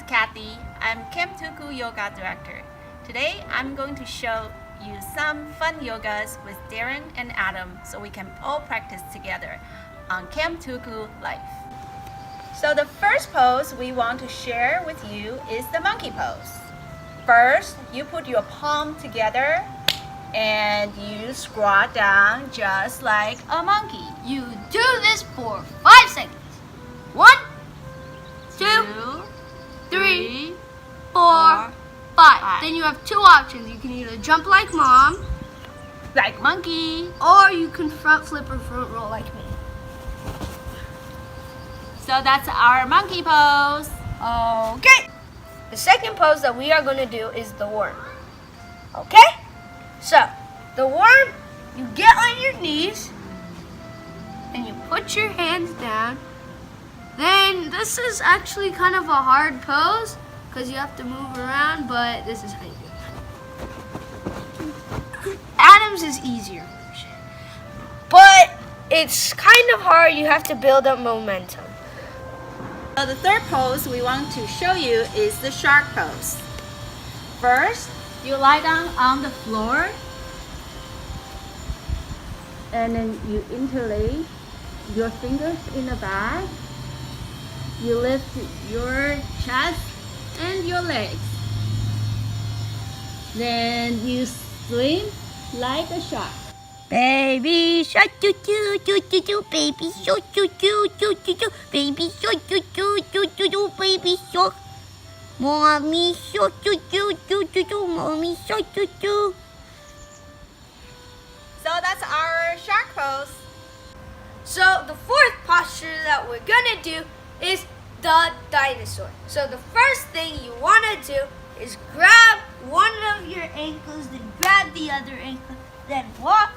Kathy. I'm Camp Tuku Yoga Director. Today, I'm going to show you some fun yogas with Darren and Adam so we can all practice together on Camp Tuku Life. So the first pose we want to share with you is the monkey pose. First, you put your palm together and you squat down just like a monkey. You do this for 5 seconds. 1, 2, 3, 4, 5. Then you have 2 options. You can either jump like mom, Like monkey. or you can front flip or front roll like me. So that's our monkey pose. Okay. The second pose that we are going to do is the worm. Okay? So, the worm, you get on your knees and you put your hands down. Then this is actually kind of a hard pose because you have to move around, but this is how you do it. Adam's is easier version. But it's kind of hard. You have to build up momentum. So the third pose we want to show you is the shark pose. First, you lie down on the floor and then you interlace your fingers in the back. You lift your chest and your legs. Then you swim like a shark. Baby shark doo doo doo doo doo, baby shark doo doo doo doo doo, baby shark doo doo doo doo doo, baby shark. Mommy shark doo doo doo doo doo, mommy shark doo doo. So that's our shark pose. So the fourth posture that we're gonna do is the dinosaur. So the first thing you wanna do is grab one of your ankles, then grab the other ankle, then walk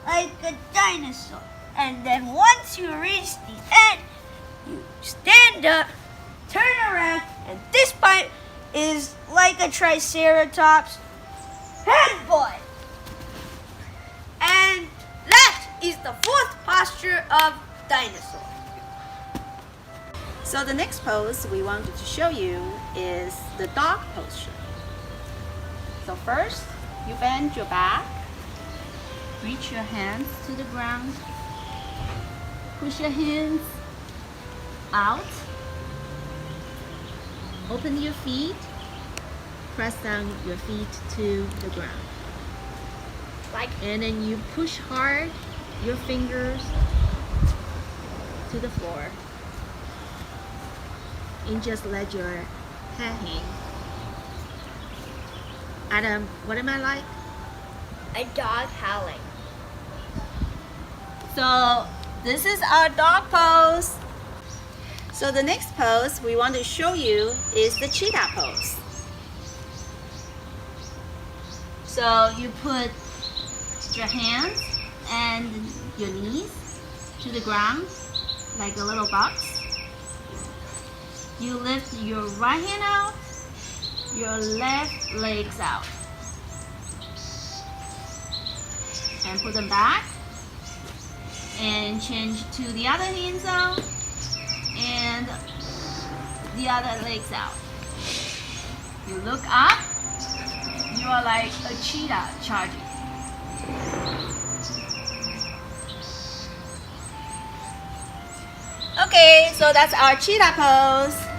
like a dinosaur. And then once you reach the end, you stand up, turn around, and this part is like a triceratops headbutt. And that is the fourth posture of dinosaur. So the next pose we wanted to show you is the dog posture. So first, you bend your back, reach your hands to the ground, push your hands out, open your feet, press down your feet to the ground. And then you push hard your fingers to the floor and just let your head hang. Adam, what am I like? A dog howling. So this is our dog pose. So the next pose we want to show you is the cheetah pose. So you put your hands and your knees to the ground like a little box. You lift your right hand out, your left legs out, and put them back, and change to the other hands out and the other legs out. You look up, you are like a cheetah charging. Okay, so that's our cheetah pose.